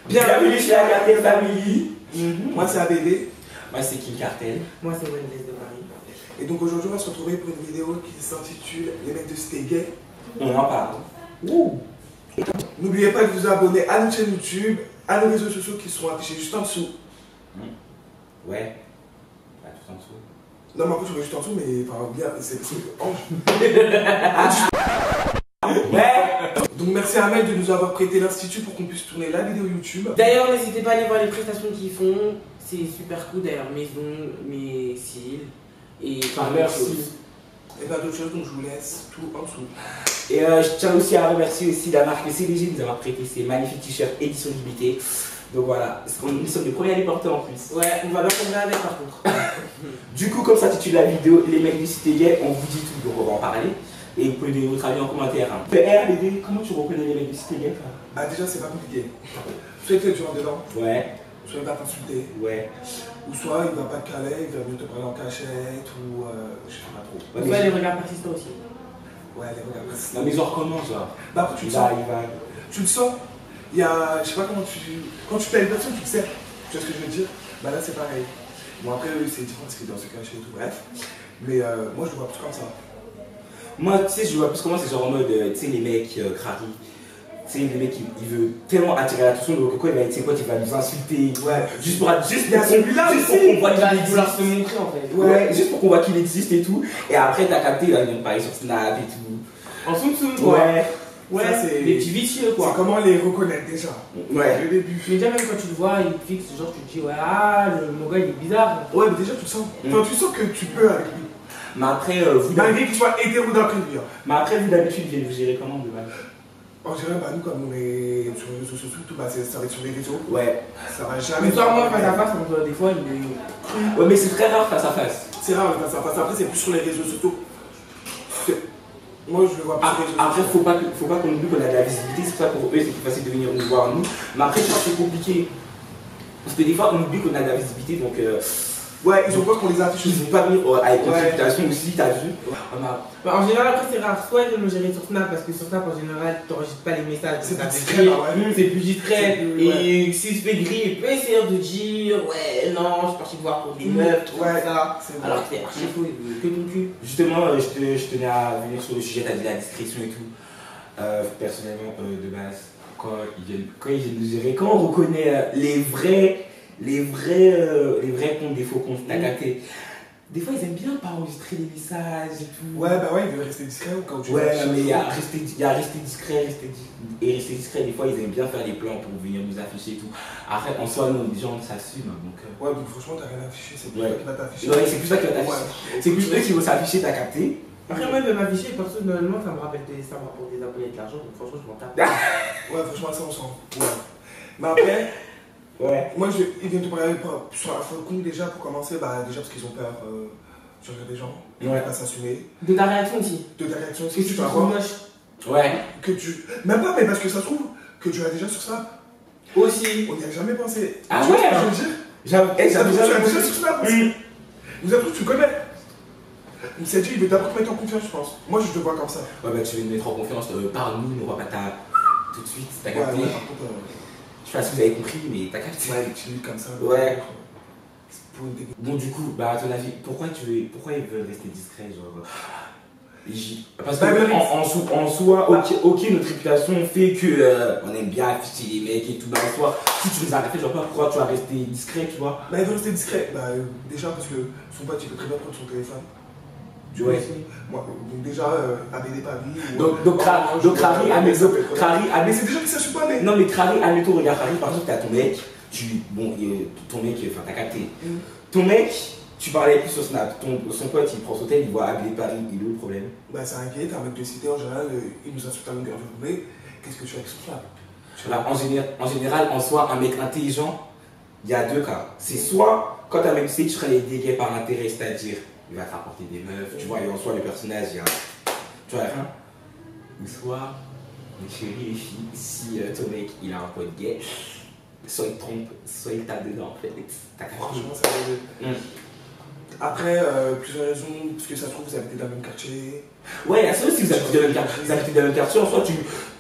Bienvenue chez la Cartel Family. Moi c'est ABD. Moi c'est Kim Cartel. Moi c'est Wendes de Paris. Et donc aujourd'hui on va se retrouver pour une vidéo qui s'intitule Les mecs de Cité Gay. On en parle. N'oubliez pas de vous abonner à notre chaîne YouTube, à nos réseaux sociaux qui sont affichés juste en dessous. Ouais. Bah, tout en dessous. Non mais en fait je vais juste en dessous mais enfin bien c'est Ange. Ouais. Donc merci à Ahmed de nous avoir prêté l'institut pour qu'on puisse tourner la vidéo YouTube. D'ailleurs n'hésitez pas à aller voir les prestations qu'ils font. C'est super cool d'ailleurs, maison, mes cils et Ah, merci. Et pas d'autres choses donc je vous laisse tout en dessous. Et je tiens aussi à remercier aussi la marque CDG de nous avoir prêté ces magnifiques t-shirts édition limitée. Donc voilà, nous sommes les premiers à les porter en plus. Ouais, on va bien tomber avec par contre. Du coup, comme ça s'intitule la vidéo, les mecs du Cité Gay, on vous dit tout, donc on va en parler. Et vous pouvez donner votre avis en commentaire. Hein. RBD, comment tu reconnais les mecs du Cité Gay? Bah déjà c'est pas compliqué. Soit tu rentres dedans, Ouais. soit il va t'insulter, Ouais. ou soit il va pas te caler, il va mieux te parler en cachette, ou je sais pas trop. Ouais, Ouais, les regards persistants aussi. Ouais, les regards. Non mais genre comment genre? Bah après tu le Il sens. va. Tu le sens. Il y a, je sais pas comment quand tu plais une personne, tu le sais. Tu vois ce que je veux dire? Bah là c'est pareil. Bon après eux c'est différent parce qu'ils doivent se cacher et tout, bref. Mais moi je le vois plus comme ça. Moi tu sais je vois plus comment c'est genre en mode tu sais les mecs crari. Tu sais les mecs il veut tellement attirer l'attention donc quoi il va tu sais quoi il va nous insulter. Ouais. Juste pour Il y a celui-là juste pour aussi. qu'on voit Il va qu'il vouloir existe. se montrer en fait. Ouais, juste pour qu'on voit qu'il existe et tout. Et après t'as capté il va venir parler sur Snap et tout. En soum soum quoi. Ouais. Ouais, Ça, c'est- les petits vicieux C'est quoi. comment les reconnaître déjà. Ouais. Le début. Mais déjà même quand tu le vois, il te fixe, genre tu te dis ouais ah mon gars il est bizarre. Ouais mais déjà tu le sens. Enfin tu sens que tu peux avec lui. Mais après vous Malgré qu'il soit hétéro d'après lui. Mais après vous d'habitude vous gérez comment de mal? En général bah nous comme on est sur les réseaux sociaux, tout, bah, ça va être sur les réseaux. Ouais. Ça va jamais. Mais toi moi face à face, donc, des fois il est. Ouais mais c'est très rare face à face. C'est rare le face à face. Après c'est plus sur les réseaux sociaux. Moi je le vois plus sur les réseaux Après, sociaux. faut pas qu'on oublie qu'on a de la visibilité, c'est pour ça pour eux c'est plus facile de venir nous voir nous. Mais après, je pense que c'est compliqué. Parce que des fois, on oublie qu'on a de la visibilité, donc Ouais, ils ont peur qu'on les affiche ils aussi. vont pas venir avec une Ouais. réputation aussi, t'as vu. Bah, en général, après, c'est rare. Soit ils veulent me gérer sur Snap, parce que sur Snap, en général, tu n'enregistres pas les messages. C'est ça plus fait discret, griller. bah ouais. C'est plus discret. C'est plus- Et s'il se fait griller, il peut essayer de dire ouais, non, je suis parti te voir pour des meufs, tout Ouais. ça. C'est vrai. Alors que c'est archi faux, il veut que ton cul. Justement, je tenais à venir sur le sujet, t'as dit la discrétion et tout. Personnellement, de base, quand ils viennent nous gérer, quand on reconnaît les vrais comptes, des faux comptes, t'as capté. Des fois, ils aiment bien pas enregistrer les messages et tout. Ouais, bah ouais, ils veulent rester discrets quand tu Ouais, affiches. mais il y a rester discret, et rester discret. Des fois, ils aiment bien faire des plans pour venir nous afficher et tout. Après, en soi, nous, les gens s'assument. Donc, Ouais, donc franchement, t'as rien affiché, c'est plus Ouais. toi qui va t'afficher. ouais, c'est plus ça qui va t'afficher. Ouais. C'est plus eux qui vont s'afficher, t'as capté. Après, moi, il veut m'afficher, personnellement, ça me rappelle des abonnés de l'argent, donc franchement, je m'en tape. Ouais, franchement, ça on sent. Ouais. Mais après, Ouais. moi, ils viennent te parler sur la faute compte déjà pour commencer, bah déjà parce qu'ils ont peur sur des gens, ils ne Ouais. vont pas s'assumer. De ta réaction aussi. De ta réaction, Parce si que tu tu vas trouves voir, moche. Ouais. que tu. Même pas, mais parce que ça se trouve que tu as déjà sur ça. Aussi. On n'y a jamais pensé. Ah Tu vois ouais, ce que je veux dire? J'avais Ça se trouve, tu as jamais déjà sur ça aussi. Vous avez tu connais. Il s'est dit, il veut d'abord te mettre en confiance, je pense. Moi, je te vois comme ça. Ouais, bah tu veux nous mettre en confiance, parle-nous, on va pas ta. Tout de suite, t'as Ouais, capté. ouais, par contre, Je sais pas si vous avez compris, mais t'as capté. ouais, les petits nuls comme ça. Ouais. C'est pour une technique. Bon, du coup, bah à ton avis, pourquoi ils veulent rester discrets, genre. Parce que Bah, mais en soi, ok, notre réputation fait que on aime bien afficher les mecs et tout, bah en soi, si tu nous as fait, genre pourquoi tu vas rester discret, tu vois. Bah, il veut rester discret. Bah, déjà parce que son pote, il peut très bien prendre son téléphone. Ouais. Moi, donc déjà, ABD Paris. Donc Crary, admettons, Mais c'est déjà que ça, je suis pas, mais. non mais Crary, admettons, regarde Crary, par exemple, t'as ton mec, ton mec, enfin t'as capté. Ton mec, tu parlais plus sur Snap, son pote, il prend son tel, il voit ABD Paris, il est où le problème? Bah, c'est inquiet, t'es un mec de cité en général, il nous insulte à longueur de journée. Qu'est-ce que tu fais avec son flamme? Voilà, en général, en soi, un mec intelligent, il y a deux cas. C'est soit, quand un mec sait que tu seras dégué par l'intérêt, c'est-à-dire, il va te rapporter des meufs, tu vois, et en soi, le personnage, il y a. Tu vois, rien. Ou soit, mes chéris, les filles, si ton mec, il a un pote gay, soit il te trompe, soit il tape dedans, en fait. T'as compris. Franchement, ça va. Après, plusieurs raisons, parce que ça se trouve, vous habitez dans le même quartier. Ouais, c'est vrai, si vous habitez dans le même quartier, en soi,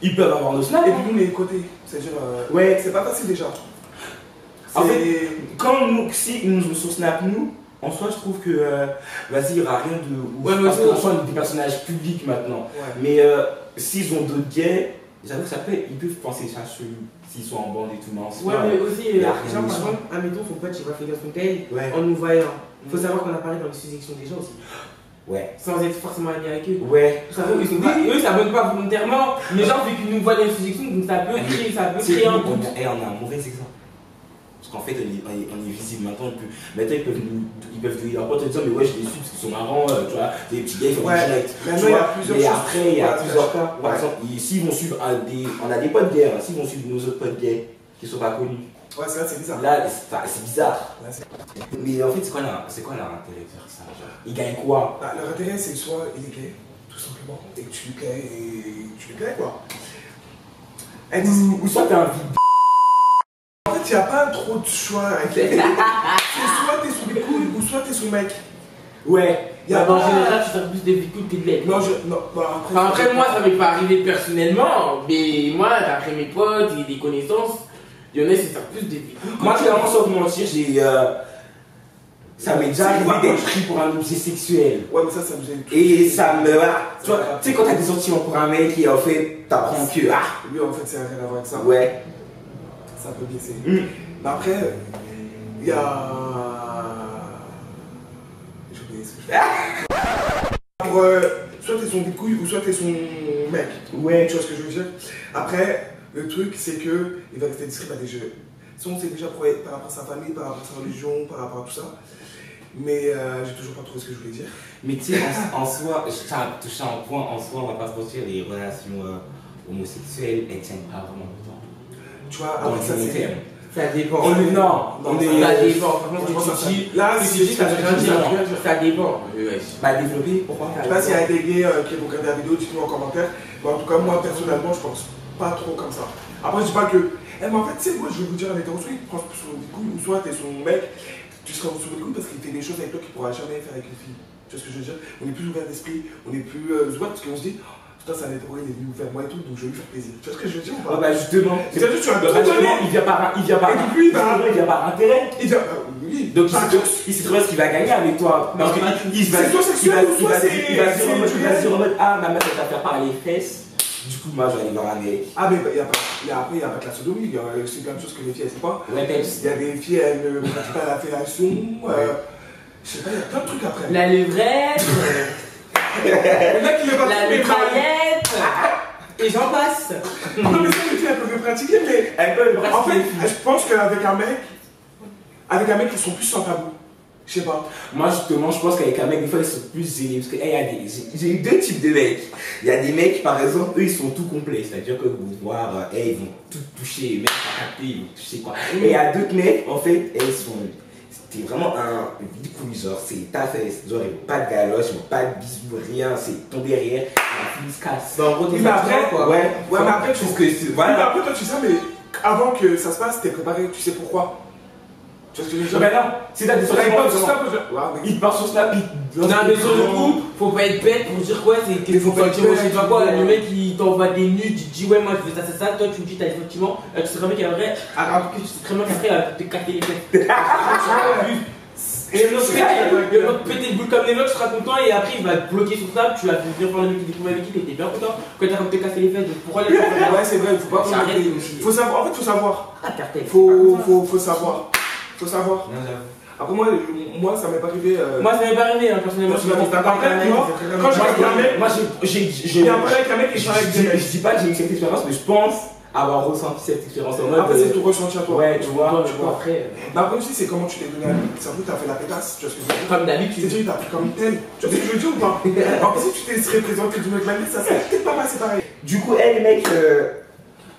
ils peuvent avoir nos snaps. Et puis nous, on est côté. C'est-à-dire, Ouais. c'est pas facile déjà. En fait, quand nous, si nous jouons sur Snap, nous, en soi, je trouve que, vas-y, il n'y aura rien de. Ouais, mais parce qu'en soi, on est des personnages publics maintenant. Ouais. Mais s'ils ont d'autres gays, j'avoue que ça peut, ils peuvent penser ça s'ils sont en bande et tout, mais en soi. Ouais, mais aussi, y a rien genre, par dessus. exemple, admettons, son pote, il va faire son tel, Ouais. en nous voyant. Faut savoir qu'on apparaît dans les sous-sections des gens aussi. Ouais. Sans être forcément amis avec eux. Ouais. Ça veut, eux, ça s'abonnent pas volontairement. Les gens, vu qu'ils nous voient dans les sous-sections, donc ça peut créer un doute. Et on a un mauvais exemple. Parce qu'en fait, on est visible maintenant. Maintenant, ils peuvent te dire, mais ouais, je les suis parce qu'ils sont marrants, tu vois, des petits gars, ils font Ouais. des directs. Maintenant, Tu il y a vois, plusieurs mais choses. après, il y a Ouais, plusieurs cas. Par ouais. exemple, s'ils vont suivre on a des potes gays, hein, s'ils vont suivre nos autres potes gays qui sont pas connus. Ouais, c'est vrai, c'est bizarre. Là, c'est bizarre. Ouais, c'est- Mais en fait, c'est quoi leur intérêt de faire ça, genre? Ils gagnent quoi? Bah, leur intérêt, c'est soit il est gay, tout simplement, et que tu lui plais, et tu lui plais, quoi. Ou soit t'as un vide. En fait, il n'y a pas trop de choix avec les c'est soit t'es sous les couilles, ou soit t'es sous le mec. Ouais. Y a En pas- général, tu sers plus des victimes que de l'aide. Non, bah, Après, moi, ça m'est pas arrivé personnellement, mais moi, d'après mes potes et des connaissances, il y en a qui servent plus des victimes. Moi, clairement, sans te mentir, ça m'est déjà arrivé d'être pris pour un objet sexuel. Ouais, mais ça me gêne. Et ça me. Tu vois, tu sais, quand t'as des sentiments pour un mec et en fait, t'apprends que. Ah! Lui, en fait, c'est rien à voir avec ça. Ouais. Ça peut blesser. Mm. Mais après, il y a. J'ai oublié ce que je fais. Pour, soit t'es son couille ou soit t'es son mec. Ouais. Tu vois ce que je veux dire? Après, le truc, c'est que il va rester discret par des jeux. Si on sait déjà par rapport à sa famille, par rapport à sa religion, par rapport à tout ça. Mais j'ai toujours pas trouvé ce que je voulais dire. Mais tu sais, en soi, je tiens à toucher un point, en soi, on va pas se mentir, les relations homosexuelles, elles tiennent pas vraiment longtemps. Tu vois, Dans après ça, le long c'est. terme. Ça dépend. Non, Non, Ça dépend. Franchement, Franchement, ce que tu dis, là, ce que si tu dis, ça veut rien dire. non. Ça dépend. Bah, développer, pourquoi? Je sais pas s'il y a des gays qui vont regarder la vidéo, dites-nous en commentaire. Mais en tout cas, moi personnellement, je pense pas trop comme ça. Après, je dis pas que. Eh, mais en fait, tu sais, moi je vais vous dire un hétéro, soit il prend sur les couilles, ou soit t'es son mec, tu seras sur les couilles parce qu'il fait des choses avec toi qu'il pourra jamais faire avec une fille. Tu vois ce que je veux dire? On est plus ouvert d'esprit, on est plus ouvert parce qu'on se dit, oh, putain, c'est un hétéro, il est venu vers moi et tout, donc je vais lui faire plaisir. Tu vois ce que je veux dire ou Ah, pas? bah, justement. C'est-à-dire, tu as Bah, tout donné. il vient par Et donc, lui, il il vient par intérêt. Il dit, oui, Donc pas tous. il sait très bien ce qu'il va gagner avec toi. Parce qu'il C'est soit sexuel ou soit c'est. il va se dire en mode ah ma meuf elle t'a fait par les fesses. Du coup moi je vais aller voir un mec. Ah, mais il y a pas. Après, il n'y a pas que la sodomie, c'est plein de choses que les filles elles savent pas. Ouais peps. Il y a des filles, elles ne pratiquent pas la fellation. Je sais pas, il y a plein de trucs après. La levrette, Il y en a qui le la mitraillette, et j'en passe. Non, mais ça, les filles, elles peuvent le pratiquer, mais. Elle peut En fait, je pense qu'avec un mec, ils sont plus sans tabou. Je sais pas. Moi justement je pense qu'avec un mec des fois ils sont plus zélés parce que j'ai eu deux types de mecs. Il y a des mecs par exemple eux ils sont tout complets, c'est-à-dire que vous voir ils vont tout toucher, les mecs pas capter, ils vont toucher quoi. Et il y a d'autres mecs en fait c'était vraiment un vide couille, genre c'est ta fesse, genre ils vont pas de galoche, ils vont pas de bisous, rien, c'est ton derrière, la fille se casse. Bah, en gros, Oui, mais après, quoi. Ouais, mais après, je trouve que c'est. Oui, mais Voilà. après, toi, tu sais, mais avant que ça se passe, t'es préparé, tu sais pourquoi. Tu vois ce que je veux dire? Ben non, si t'as des Ça arrive sentiments, pas tout justement, ça, ouais, mais. il part sur Snap, Dans un sur le coup, faut pas être bête pour dire quoi, c'est que faut pas être sentiments bête, chez toi quoi. ouais. Le mec il t'envoie des nudes, tu te dis ouais, moi je fais ça, c'est ça, toi tu me dis t'as des sentiments, tu sais très bien qu'après, tu sais très bien qu'après, elle va te casser les fesses. Et l'autre péter le boule comme les autres, tu seras content et après il va te bloquer sur ça, tu vas venir voir le mec qui découvre avec qui, t'es bien content. Quand t'as comme te casser les fesses, donc pourquoi les Ouais, c'est vrai, faut pas. J'arrête aussi. Faut savoir, en fait, faut savoir. Ah, cartel. Faut savoir. Faut savoir. Non, j'avoue. Après, moi, ça m'est pas arrivé. Moi ça m'est pas arrivé, hein, personnellement. Moi, je suis pas quand j'ai avec un mec, Moi, il y a un mec avec un mec et je parle avec des mecs. je dis pas que j'ai eu cette expérience, mais je pense avoir ressenti cette expérience en mode. Après, c'est tout ressenti à toi. Ouais, tu vois. Tu vois, après, Mais après aussi, c'est comment tu t'es donné à lui. C'est un peu, t'as fait la pétasse, tu vois ce que je veux dire. comme Tu t'es d'habitude. dit, t'as pris comme une telle. Tu vois ce que je veux dire ou pas? Alors, si tu t'es représenté d'une autre manière, ça serait peut-être pas passé pareil. Du coup, les mecs,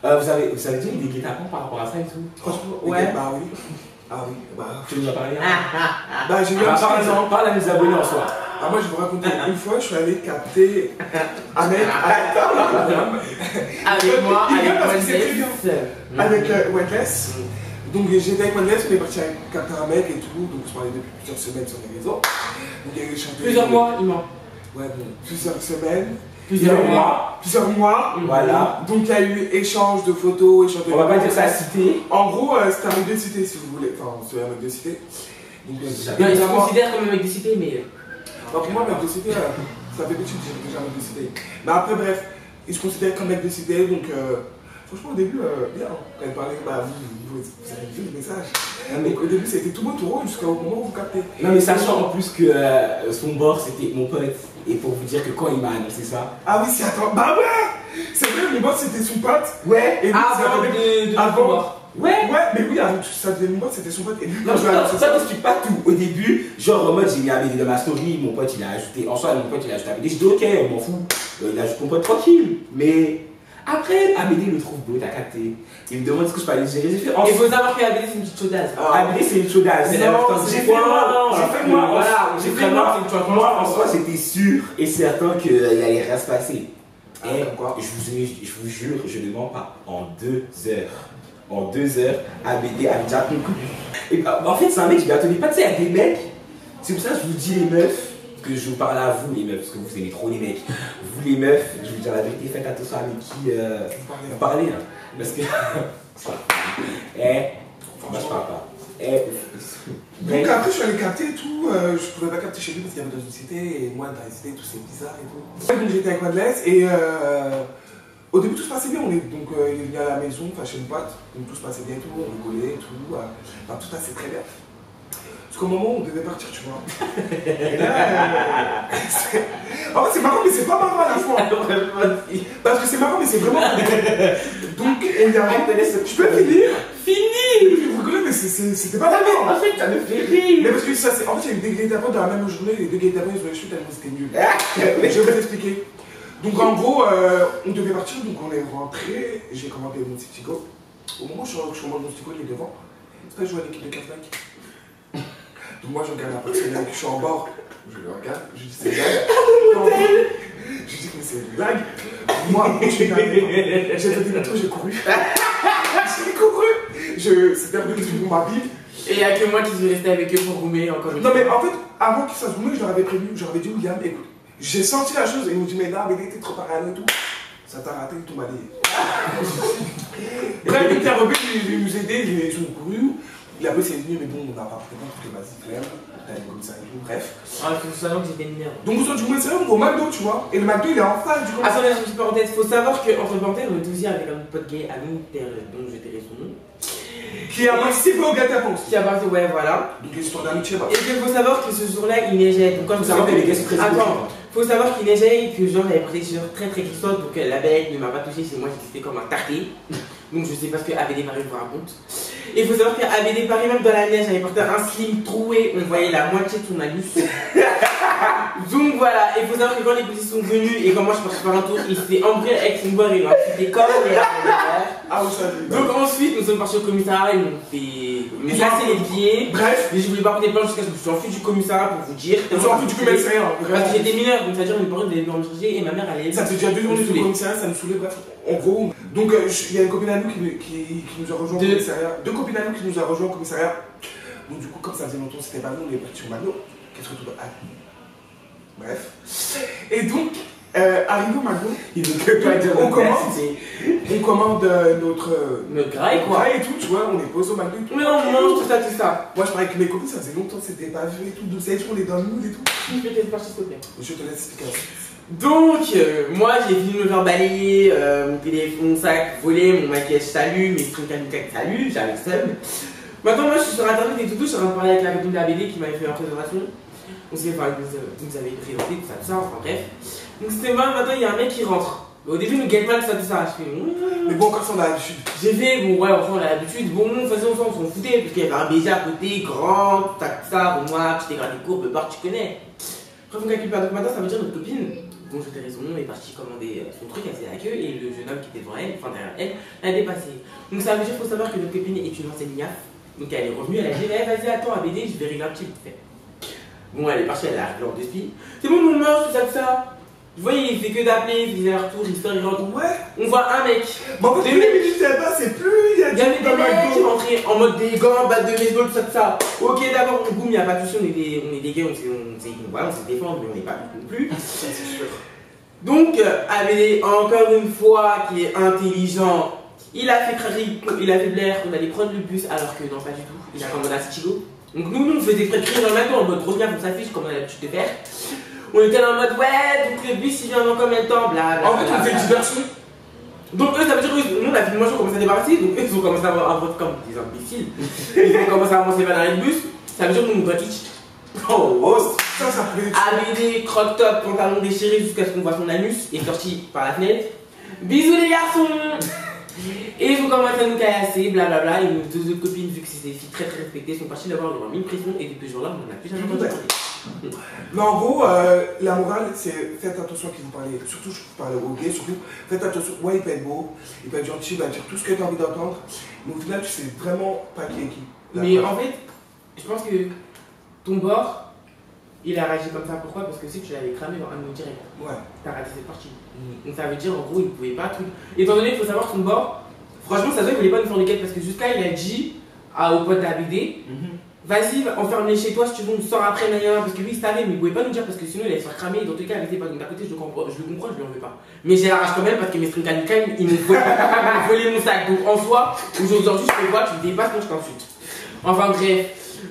vous avez déjà eu des guet-apens par rapport à ça et tout? Franchement, Ouais. Bah oui. Ah oui, bah. Tu nous as parlé? Bah, j'ai eu un Par petit exemple, parle à mes abonnés en soi. Ah, moi, je vais vous raconter. Une fois, je suis allé capter un mec Avec moi, Il vient avec parce que c'est très Wendes. avec Wetless. Donc j'étais avec Madeleine, on est parti capter un mec et tout, donc on se parlait depuis plusieurs semaines sur les réseaux. Donc il y a eu les champions. Plusieurs mois, il ment. Ouais, bon, plusieurs semaines. Plusieurs mois. Plusieurs mois. Voilà. Donc il y a eu échange de photos, échange de. On va pas dire ça à citer. En gros, c'était un mec de cité si vous voulez. Enfin, c'est un mec de cité. Donc Non, il se considère comme un mec de cité, mais. pour moi, mec de cité, ça fait petit, j'ai déjà un mec de cité. Mais après, bref, il se considère comme mec de cité, donc franchement, au début, bien. Quand il parlait, bah, vous avez vu le message. Donc au début, c'était tout beau, tout rose, jusqu'au moment où vous captez. Non, mais sachant en plus que son bord c'était mon pote. Et pour vous dire que quand il m'a annoncé ça. Ah oui, c'est attends. Bah ouais! C'est vrai, mon boss c'était son pote. Ouais, Et lui, Avant de avant. ouais. Ouais, mais oui, avant que ça devienne mon boss, c'était son pote. Et lui, Non, ça t'explique pas tout. Au début, genre en mode j'ai mis ABD dans ma story, mon pote il a ajouté, en soi mon pote il a ajouté ABD, je dis ok, on m'en fout, il ajoute mon pote tranquille. Mais après, ABD le trouve beau, t'as capté. Il me demande ce que je peux aller gérer. Il faut savoir que ABD c'est une petite chaudasse. ABD c'est une chaudasse. J'ai fait moi, moi en soi j'étais sûr et certain qu'il allait rien se passer. Et quoi? je vous jure, je ne mens pas, en 2 heures. En 2 heures, ABD a déjà conclu. Et en fait, c'est un mec, je ne m'y attendais pas, tu sais, il y a des mecs. C'est pour ça que je vous dis les meufs, que je vous parle à vous les meufs, parce que vous aimez trop les mecs. Vous les meufs, je vous dis la vérité, faites attention avec qui vous parlez. Hein. Parce que. Moi je parle pas. Donc après, je suis allé capter et tout. Je pouvais pas capter chez lui parce qu'il y avait dans une cité et moi dans la cité, tout c'est bizarre et tout. Donc j'étais avec Madeleine et. Au début, tout se passait bien. Il est venu à la maison, enfin chez une pote. Donc tout se passait bien et tout. On rigolait et tout. Enfin, tout passait très bien. Jusqu'au moment où on devait partir, tu vois. Et là, en fait, c'est marrant, mais c'est pas marrant à la fois. Parce que c'est marrant, mais c'est vraiment. Donc, il y a un. Je peux finir? Fini! Vous rigolez, mais c'était pas marrant. En fait, ça me fait rire. Mais parce que ça, en fait, il y a eu des guet d'avant dans la même journée. Les deux guet d'avant, ils ont échoué tellement c'était nul. Je vais vous expliquer. Donc en gros, on devait partir, donc on est rentré, j'ai commandé mon petit go. Au moment où je commande mon petit go, il est devant. C'est pas jouer à l'équipe de 4 mecs. Donc moi je regarde la personne, je suis en bord, je le regarde, je dis c'est une blague. Je dis que c'est une blague. Moi, je suis arrivé, j'ai fait des métros, j'ai couru. J'ai couru. C'était un peu question pour ma bille. Et il n'y a que moi qui suis resté avec eux pour roumer encore une fois. Non mais en fait, avant qu'ils fassent roumer, je leur avais prévenu, je leur avais dit William, écoute. J'ai senti la chose et ils m'ont dit mais là, mais t'es trop parano et tout. Ça t'a raté, tout m'a dit. Bref, il a repris, il nous aider, ils ont couru. Il a bossé venu, mais bon, on n'a pas pris le temps, parce que vas-y, flemme. T'as comme ça et tout, bref. Ah, il faut savoir que j'étais mineur. Donc, vous êtes du commissariat, on va au McDo, tu vois. Et le McDo, il est en face du commissariat. Attendez, une petite parenthèse. Faut savoir qu'entre parenthèses, le 12e avec un pote gay à nous, dont je tairai son nom. Qui a participé au Gataponce. Qui a participé, ouais, voilà. Donc, l'histoire d'amitié, bah. Et il faut savoir que ce jour-là, il neigeait. Donc, quand vous savez que les gars sont très Attends, faut savoir qu'il neigeait et que genre, j'avais pris des chaussures très très grisottes. Donc, la bête ne m'a pas touché, c'est moi qui étais comme un tarté. Donc, je sais pas ce que ABD Marie vous raconte. Et il faut savoir qu'ABD Paris, même dans la neige, avait porté un slim troué, on voyait la moitié de son anus. Donc voilà, il faut savoir que quand les policiers sont venus et quand moi je suis parti faire un tour, il s'est embrouillé avec son boire, il a fait des corps et ah oui, ça donc ensuite, nous sommes partis au commissariat, ils m'ont fait casser les pieds. Bref, mais je voulais pas porter plainte jusqu'à ce que je suis enfui du commissariat pour vous dire. Je suis enfui du commissariat. Parce que j'étais mineur, donc c'est-à-dire mes parents devaient me chercher et ma mère allait. Ça fait déjà 2 jours du commissariat, ça me saoulait, bref. En gros, donc il y a une copine à nous qui nous a rejoint au commissariat. 2 copines à nous qui nous a rejoint au commissariat. Donc du coup, comme ça faisait longtemps que c'était pas nous, on est parti sur McDo. Qu'est-ce que tout va. Bref. Et donc, arrivé au McDo, on commande notre graille quoi. Graille et tout, tu vois, on est posé au McDo et tout. Mais on mange tout ça. Moi je parlais avec mes copines, ça faisait longtemps que c'était pas vu et tout. Donc ça y est, on est dans le mood et tout. Je vais te laisser partir s'il te plaît. Je te laisse expliquer. Donc, moi j'ai fini de me faire balayer, mon téléphone, mon sac volé, mon maquillage salut, mes trucs à Lucas salut, j'avais le seum. Maintenant, moi je suis sur internet et tout, je suis en train de parler avec la copine d'ABD qui m'avait fait une présentation. On s'est fait, vous avez présenté, tout ça, enfin bref. Donc c'était moi, maintenant il y a un mec qui rentre. Au début, nous guette mal, tout ça. Je fais. Mais bon, encore ça, on a l'habitude. J'ai fait, bon, ouais, enfin, on a l'habitude. Bon, de toute façon, on s'en foutait, parce qu'il y avait un baiser à côté, grand, tout ça, bon, moi, petit dégradé court, peu part, tu connais. Bref, on calcule pas. Donc maintenant, ça veut dire notre copine, dont je tairai son nom, est partie commander son truc, elle s'est la queue, et le jeune homme qui était devant elle, enfin derrière elle, l'a dépassé. Donc ça veut dire, faut savoir que notre copine est une ancienne niaf. Donc elle est revenue, elle a dit, eh, vas-y, attends, ABD, je vais régler un petit peu. Bon, elle est partie, elle a réglé en 2 spies. C'est bon, mon mange, tout ça. Vous voyez, il fait que d'appeler, il fait des retours, il sort, il rentre. Ouais. On voit un mec. Bon, en fait, les minutes, c'est plus. Il y avait des mecs qui rentraient est en mode des gants, batte de baseball, tout ça. Ok, d'accord, on boum, il n'y a pas de souci, on est des gays, on se défend, mais on n'est pas non plus. Donc, Abélé, encore une fois, qui est intelligent, il a fait Blair qu'on allait prendre le bus, alors que non, pas du tout. Il a commandé un stylo. Donc, nous, on faisait des crier dans le matin en mode grosse gaffe, on s'affiche comme on a l'habitude de faire. On était là en mode, ouais, donc le bus il vient dans combien de temps, blablabla. En fait, on faisait diversion. Donc eux, ça veut dire que nous, on a finalement commencé à débarrasser, donc eux, ils ont commencé à avoir un vote comme des imbéciles. Ils ont commencé à avancer vers l'arrêt de bus, ça veut dire qu'on nous voit kitsch. Oh, ça pouvait être. Habillé, croc-top, pantalon déchiré jusqu'à ce qu'on voit son anus, et sorti par la fenêtre. Bisous les garçons. Et ils ont commencé à nous caillasser, blablabla, et nos deux autres copines, vu que c'est des filles très respectées, sont parties d'avoir leur mine pression, et depuis ce jour-là, on n'en a plus jamais entendu parler. Mais en gros, la morale, c'est faites attention à qui vous parlez. Surtout, je parle aux gays, surtout, faites attention. Ouais, il peut être beau, il peut être gentil, il va dire tout ce que tu as envie d'entendre. Mais au final, tu sais vraiment pas qui est qui. Mais en fait, je pense que ton bord, il a réagi comme ça. Pourquoi? Parce que si tu l'avais cramé dans un de nos directs, Ouais. t'as raté cette partie. Donc ça veut dire, en gros, il pouvait pas tout. Étant donné qu'il faut savoir que ton bord, franchement, ça se voit qu'il voulait pas nous faire des quêtes parce que jusqu'à il a dit au pote d'ABD. Vas-y, enferme-les chez toi si tu veux, on sort après, parce que lui il savait, mais il pouvait pas nous dire parce que sinon il allait se faire cramer. Dans tous les cas, il était pas. Donc d'un côté, je le comprends, je lui en veux pas. Mais j'ai la rage quand même parce que mes strings canicales, ils m'ont volé mon sac. Donc en soi, aujourd'hui, je te vois, tu me dépasses, moi je t'insulte. Enfin bref,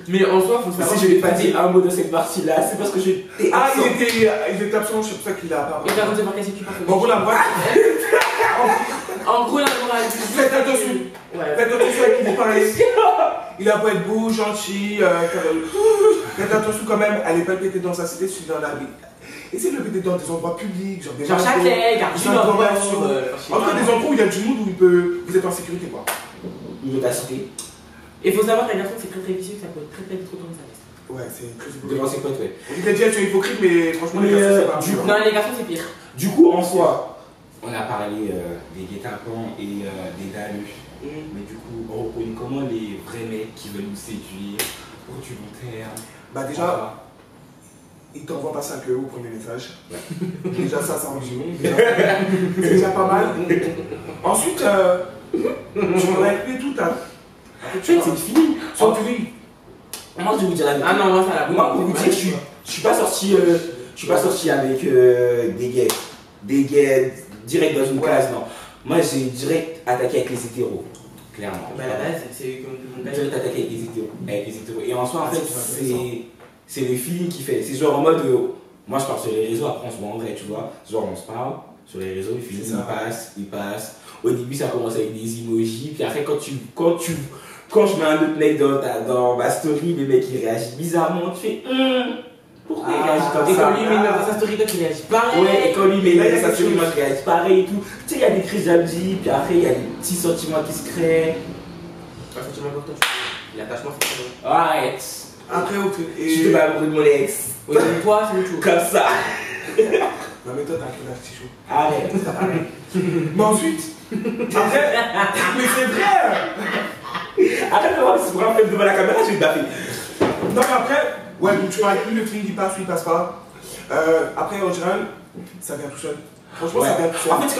mais en soi, faut savoir. Si je n'ai pas dit un mot de cette partie-là, c'est parce que j'étais absent. Il était absent, c'est pour ça qu'il a pas. Et t'as raison de voir qu'est-ce que tu parles. En gros, la morale. En gros, la morale. Faites attention. Faites attention à qui vous parlez. Il a beau être beau, gentil, faites attention quand même à ne pas le péter dans sa cité, si dans la vie. Essayez de le péter dans des endroits publics, genre des Châtelet, Gare du Nord, en tout cas, des endroits où il y a du monde où vous êtes en sécurité, quoi. Ou de ta cité. Et il faut savoir qu'un garçon c'est très très vicieux, que ça peut être très très vite retourner sa veste. Ouais, c'est très Devant ses potes, ouais. On dit déjà tu es hypocrite, mais franchement, les garçons, c'est pas du coup, Non, les garçons c'est pire. Du coup, en soi, on a parlé des guet-apens et des dalus. Mais du coup, on reconnaît comment les vrais mecs qui veulent nous séduire au du long terme. Bah, déjà, ils t'envoient pas 5 € au premier message. Déjà, ça en résumé. C'est déjà pas mal. Ensuite, tu vas écouter tout à. En fait, c'est fini. Sans fini. Moi, je vais vous dire la vérité. Ah non, moi ça l'a Moi, pour vous dire, je suis pas sorti avec des gays direct dans une case, non. Moi, j'ai direct attaqué avec les hétéros, clairement. Bah la base, c'est eux qui ont direct attaqué avec les hétéros. Et en soi, en fait, c'est le feeling qui fait. C'est genre en mode, moi je pars sur les réseaux, après on se voit en vrai, tu vois. Genre on se parle sur les réseaux, le feeling il passe. Au début, ça commence avec des emojis, puis après, quand je mets un autre mec dans ma story, le mec il réagit bizarrement, tu fais pourquoi il réagit comme ça? Et quand lui met dans sa story, toi tu réagis pareil. Ouais, et quand lui met dans sa story, moi je réagis pareil et tout. Tu sais, il y a des crises jalousie, puis après il y a des petits sentiments qui se créent. Un sentiment pour toi, l'attachement c'est très bon. Arrête. Après, Je te bats amoureux de mon ex. Oui, mais toi c'est autre chose. Comme ça. Non, mais toi t'as un peu petit chaud. Arrête. Mais ensuite, après, mais c'est vrai! Arrête de voir ce grand film devant la caméra, je vais te baffer. Non, mais après, ouais, donc tu vois, plus le film il passe ou il passe pas. Après, en général, ça vient tout seul. Franchement, ça vient tout seul. En fait, c'est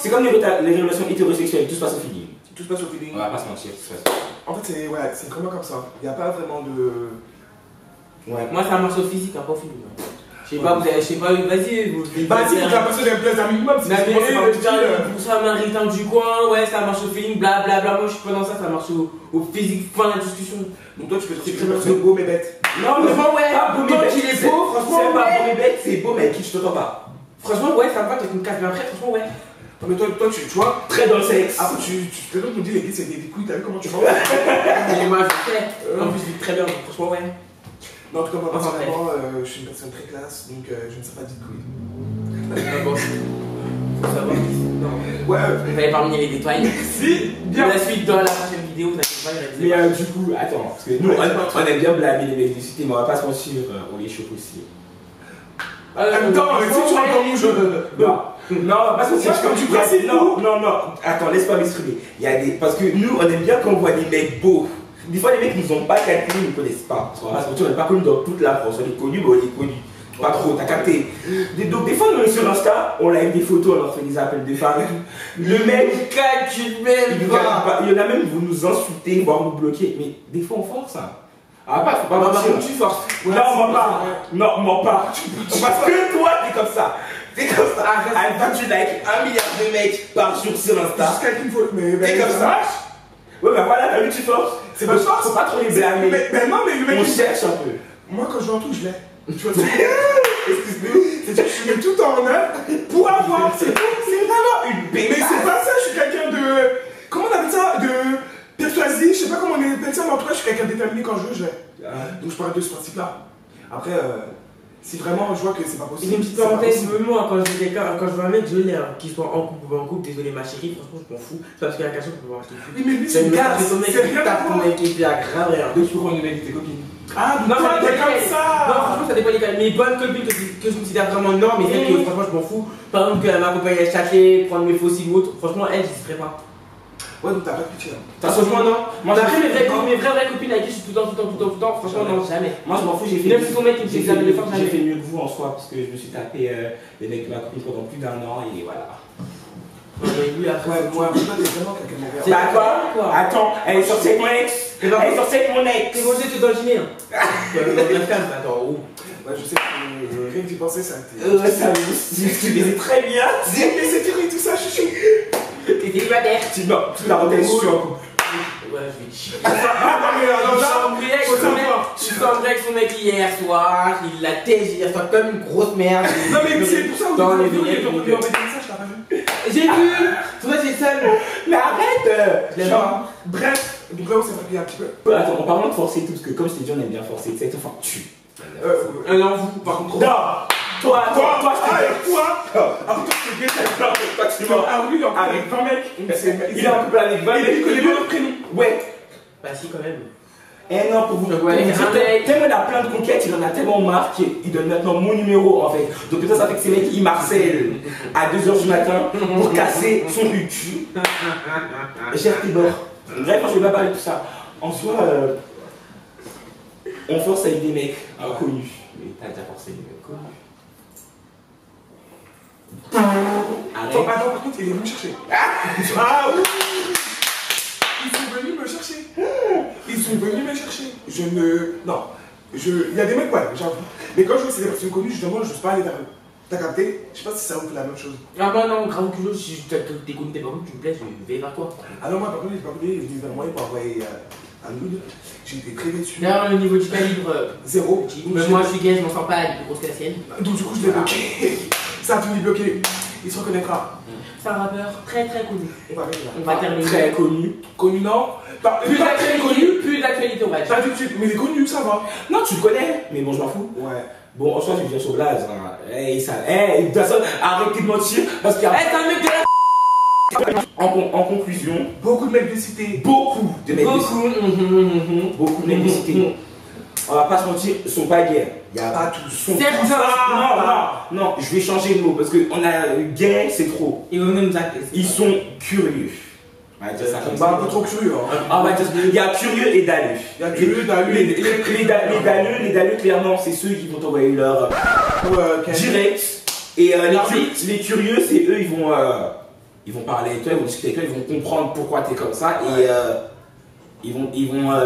comme les relations hétérosexuelles, tout se passe au feeling. Tout se passe au feeling. On va pas se mentir, tout se passe. En fait, c'est vraiment comme ça. Il n'y a pas vraiment de. Ouais. Moi ça marche au physique, pas au feeling. Je sais pas, vas-y, vous. Vas-y, pour que la personne ait un plaisir minimum. Non, mais pour ça, Maritain du coin, ouais, ça marche au feeling, blablabla. Moi je suis pas dans ça, ça marche au physique, fin de la discussion. Donc toi, tu peux dire que c'est beau mais bête. Non, mais franchement, ouais, pas beau mais bête. qu'il est beau, franchement, c'est pas beau ouais. mais bête, c'est beau mais qui je t'entends pas. Franchement, ouais, ça me va, toi tu me casses bien après, franchement, ouais. Non, mais toi, tu vois. Très dans le sexe. Après, tu te me dis, les gays, c'est des couilles, t'as vu comment tu penses? Et moi je sais, en plus je vis très bien, donc franchement, ouais. Non, en tout cas, moi, Enfin, personnellement, je suis une personne très classe, donc je ne sais pas dire de couilles. Bon, faut savoir. Non. Ouais, On va épargner les détails. si, bien. La suite dans la prochaine vidéo, vous inquiétez pas, il y a des Mais du coup, attends, parce que nous, on aime bien blâmer les mecs du cité, mais on va pas se mentir, on les choque aussi. En même temps, si tu entends mon jeu. Non, on va pas se mentir. Comme tu principes, non, attends, laisse pas m'exprimer. Il y a des. Parce que nous, on aime bien qu'on voit des mecs beaux. Des fois, les mecs nous ont pas calculé, ils nous connaissent pas. Parce qu'on va se mentir, on n'est pas connus dans toute la France. On est connus, mais on est connus. Pas trop, t'as capté. Donc des fois, nous, sur Insta, on like des photos, on leur fait des appels de femmes. Le mec calcule même il pas. y en a même, vous nous insultez, voire nous bloquer. Mais des fois, on force. Hein. Ah, pas, faut pas mentir. Tu forces. Ouais, non, mens pas. Non, mens pas. Parce que toi, t'es comme ça. T'es comme ça. Ah, tu like 1 milliard de mecs par jour sur Insta. Jusqu'à qu'il faut. Mais T'es comme ça. Ouais, bah voilà, t'as vu, tu forces. C'est pas force. Faut pas trop les blâmer. Mais non, mais le mec. On cherche un peu. Moi, quand je joue en tout, je l'ai. Tu vois, excuse-nous. C'est-à-dire que je mets tout en œuvre pour avoir. C'est vraiment une bête. Mais c'est pas ça, je suis quelqu'un de. Comment on appelle ça? De persuasif, je sais pas comment on appelle ça, mais en tout cas, je suis quelqu'un de déterminé quand je joue, je l'ai. Donc je parle de ce principe-là. Après, si vraiment je vois que c'est pas possible. C'est une petite parenthèse, moi quand je vois un mec, je l'ai, qu'il soit en couple ou pas en couple, désolé ma chérie, franchement je m'en fous. C'est parce qu'il y a quelqu'un qui peut voir acheter. Oui, mais lui, c'est une gars, ton mec qui tape ton mec et puis à grave rien. Donc tu peux prendre une mec de tes copines. Ah, non, ça mais comme ça. Non, franchement, ça dépend des cas. Mes bonnes copines que je considère vraiment non, mais celles que franchement je m'en fous. Par exemple, qu'elle m'accompagne à chercher, prendre mes fossiles ou autre, franchement, elle, j'y serais pas. Ouais, donc t'as pas de pitié. Franchement, non. Moi, après, mes vraies copines avec qui je suis tout le temps, franchement, non, jamais. Moi, je m'en fous, j'ai fait. Même si ton mec il me fait examiner les forces, j'ai fait mieux que vous en soi, parce que je me suis tapé les mecs de ma copine pendant plus d'1 an, et voilà. Lui, après, moi, je suis pas vraiment quelqu'un de mauvais. Bah quoi? Attends, elle est sortie avec mon ex. Elle est sortie avec mon ex. t'es mangé tout dans le dîner. Attends, où? Ouais, je sais que rien que d'y penser, ça a été. Ouais, ça tu baisais très bien. Mais c'est dur et tout ça, chouchou. T'es célibataire. Non, tu la redesses, je suis en couple. Ouais, je vais chier. Je suis tombé avec son mec hier soir, il l'a taisé hier soir comme une grosse merde. Non, mais c'est pour ça que dans les vidéos, vignettes. il envoyé un message, t'as pas vu? J'ai vu. Toi, c'est seul. Mais arrête. Genre, bref, donc là, on s'est rappelé un petit peu. Attends, en parlant de forcer tout, parce que comme je t'ai dit, on aime bien forcer, tu sais, enfin, tu. Non, vous, par contre. Non. Toi, je t'ai toi, alors toi, c'est bien, toi, tu mens. Ah oui, avec 20 mecs. Il est en couple avec 20 mecs. Il connaît pas notre prénom. Ouais. Bah, si, quand même. Eh non, pour vous, Ouais, tellement il a plein de conquêtes, il en a tellement marre qu'il donne maintenant mon numéro en fait. Donc peut-être ça fait que ces mecs ils marcellent à 2h du matin pour casser son cul. Gère tes bords. Bref, moi je vais pas parler de tout ça. En soi, on force avec des mecs inconnus. Mais t'as déjà forcé des mecs connus. Attends, par contre, il est venu me chercher. Ah oui! Ils sont venus me chercher. Ils sont venus me chercher. Je ne. Non. Il y a des mecs, ouais, j'avoue. Mais quand je vois que c'est des personnes connues, justement, je n'ose pas aller vers eux. T'as capté? Je sais pas si ça vous fait la même chose. Ah bah non, grave culot, si t'es connu, t'es pas connu, tu me plais, je vais vers toi. Ah non, moi par contre, il est pas connu, il est venu vers moi, il m'a envoyé un nude. J'ai été très déçu. D'ailleurs, le niveau du calibre, zéro. Mais moi je suis gay, je m'en sens pas, elle est plus grosse que la sienne. Donc du coup, je l'ai bloqué. Ça a fini bloqué. Il se reconnaîtra. C'est un rappeur très connu. On va terminer. Très connu. Connu, non? Plus d'actualité, on va dire. Pas tout de suite, mais il est connu, ça va. Non, tu le connais, mais bon, je m'en fous. Ouais. Bon, en soi, je viens sur Blaze. Hey, ça. Hey, arrêtez de mentir. Parce qu'il y a. Hey, t'es un mec de la. En conclusion, beaucoup de mecs de cité. beaucoup de mecs de cité. Beaucoup de mecs de cité. On va pas se mentir, ils sont pas gays. Il y a pas tous. Non, je vais changer de mot parce que on a gay, c'est trop. Ils sont curieux. On va dire ça comme ça. Un peu trop curieux. Ah, il y a curieux et dalleux. Il y a curieux, dalleux. Les dalleux, clairement, c'est ceux qui vont t'envoyer leur direct. Et les curieux, c'est eux, ils vont parler avec toi, ils vont discuter avec toi, ils vont comprendre pourquoi tu es comme ça et ils vont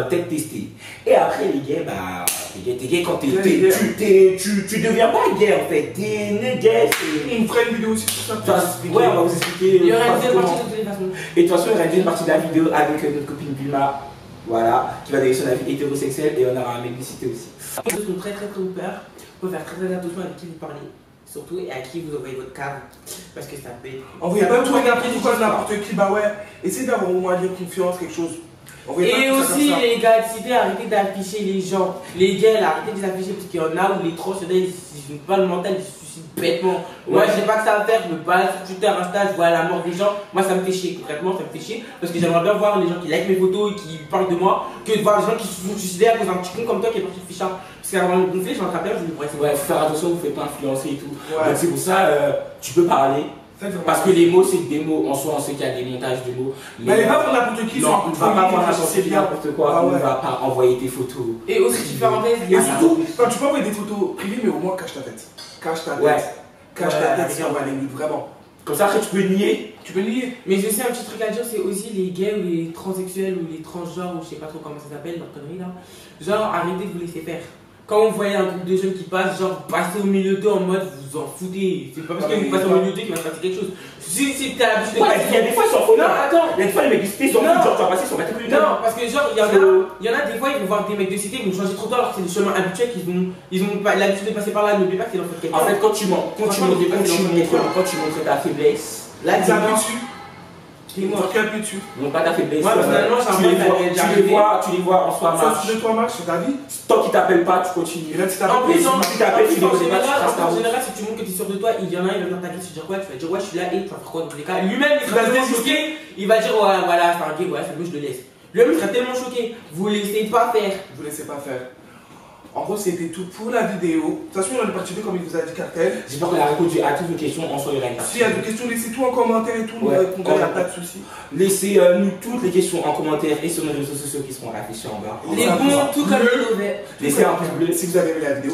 peut-être tester. Et après, les gays, bah, t'es gay quand tu deviens pas gay en fait. T'es né gay, c'est. On ferait une vidéo aussi sur ça. Ouais, on va vous expliquer. Il y aura une deuxième partie de toutes les façons. Et de toute façon, il y aura une deuxième partie de la vidéo avec notre copine Bulma. Voilà, qui va donner son avis hétérosexuel et on aura un mec de cité aussi. Ils sont très ouverts. Il faut faire très attention avec qui vous parlez. Surtout et à qui vous envoyez votre cave. Parce que ça peut être. Envoyez pas tout n'importe quoi, n'importe qui. Bah ouais, essayez d'avoir au moins dire confiance, quelque chose. Et aussi, les gars de cité, arrêtez d'afficher les gens. Les gars, arrêtez de les afficher parce qu'il y en a où les trans, ils n'ont pas le mental, ils se suicident bêtement. Moi, je sais pas que ça va faire, je me bats sur Twitter, Insta, je vois la mort des gens. Moi, ça me fait chier, concrètement, ça me fait chier. Parce que j'aimerais bien voir les gens qui like mes photos et qui parlent de moi que de voir les gens qui se sont suicidés à cause d'un petit con comme toi qui est parti de fichard. Parce qu'avant de gonfler, j'en attrape bien, je me dis, ouais, faut faire attention, vous ne faites pas influencer et tout. Ouais. Donc, c'est pour ça, tu peux parler. Parce que les mots, c'est des mots. En soi, on sait qu'il y a des montages de mots. Mais elle est pas pour n'importe qui. Non, on ne va pas voir n'importe quoi. Ah On ouais. ne va pas envoyer tes photos. Et aussi, tu fais en tête, Et surtout, quand tu peux envoyer des photos privées, mais au moins cache ta tête. Cache ta tête. Ouais. Cache Ouais, ta tête si on va aller nude, vraiment. Comme ça, après, tu peux nier. Tu peux nier. Mais je sais un petit truc à dire, c'est aussi les gays ou les transsexuels ou les transgenres ou je sais pas trop comment ça s'appelle, leur connerie là. Genre, arrêtez de vous laisser faire. Quand vous voyez un groupe de jeunes qui passent, genre, passez au milieu d'eux en mode vous en foutez. C'est pas parce que vous passez au milieu d'eux qu'il va se passer quelque chose. Si t'as l'habitude de passer. Il y a des fois, ils s'en foutent. Non, attends. Il y a des fois, les mecs, ils s'en foutent. Genre, tu vas passer sur ma tête. Non, parce que genre, il y en a des fois, ils vont voir des mecs de cité, ils vont changer trop tôt alors que c'est des chemins habituels ils ont pas l'habitude de passer par là, n'oublie pas que c'est dans quelqu'un. En fait, quand tu montres ta faiblesse, Là, tu appuies dessus. Dis-moi. Tu appuies dessus. non pas ta faiblesse, Moi, personnellement, j'ai un peu tu les vois en soi Ça, marche. sur le 3 marche sur ta vie. Tant qu'ils t'appellent pas, tu continues. Et là, tu En plus, t'appelles. tu t'appelles, tu les connais pas, tu traces ta en route. général, si tu montres que tu es sûr de toi, il y en a un, il va venir t'attaquer, tu vas dire quoi? Tu vas dire ouais, je suis là et tu vas faire quoi dans tous les cas? Lui-même, il Tu sera vas se tellement désister. choqué, il va dire ouais, voilà, c'est un gay, ouais, c'est bon, je le laisse. Lui-même, il sera tellement choqué, vous laissez pas faire. Vous laissez pas faire. En gros, c'était tout pour la vidéo. De toute façon, on est parti de comme il vous a dit Cartel. J'espère qu'on a répondu à toutes vos questions. En soi, il y aura une S'il y a des questions, laissez tout en commentaire et tout. Nous Ouais. répondons, il n'y a pas de souci. Laissez-nous toutes les questions en commentaire et sur nos réseaux sociaux qui seront affichés en bas. Les bons, tout comme les mauvais. Laissez un pouce bleu Si vous avez aimé la vidéo.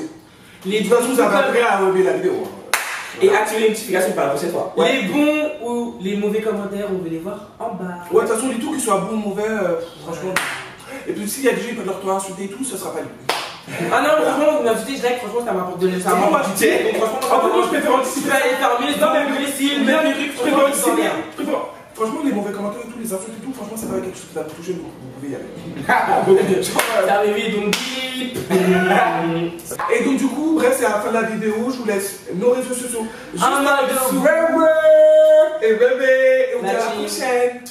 Les De toute façon, vous avez comme- appris à aimer la vidéo. et activez les notifications pour la prochaine fois. Ouais. Les bons ou les mauvais commentaires, on veut les voir en bas. Ouais, de toute façon, les tout, qu'ils soient bons ou mauvais, franchement. Et puis, s'il y a des gens qui peuvent leur toi insulter et tout, ça sera pas lui. Ah non, mais franchement, vous m'invitez, je like, franchement, ça m'apporte de C'est bon, moi, du tu sais. Donc, franchement, En fait, moi, je préfère tu anticiper. peux aller faire mieux, Non, mais le style, je même préfère les trucs, anticiper. Franchement, les mauvais commentaires et tout, les insultes et tout, franchement, c'est pas quelque chose qui va me toucher, donc vous pouvez y aller. Ça arrivé, donc bip. Et donc, du coup, bref, c'est la fin de la vidéo. Je vous laisse nos réseaux sociaux. Juste Un avec bisou. et bébé. Et on se dit à la La team. prochaine.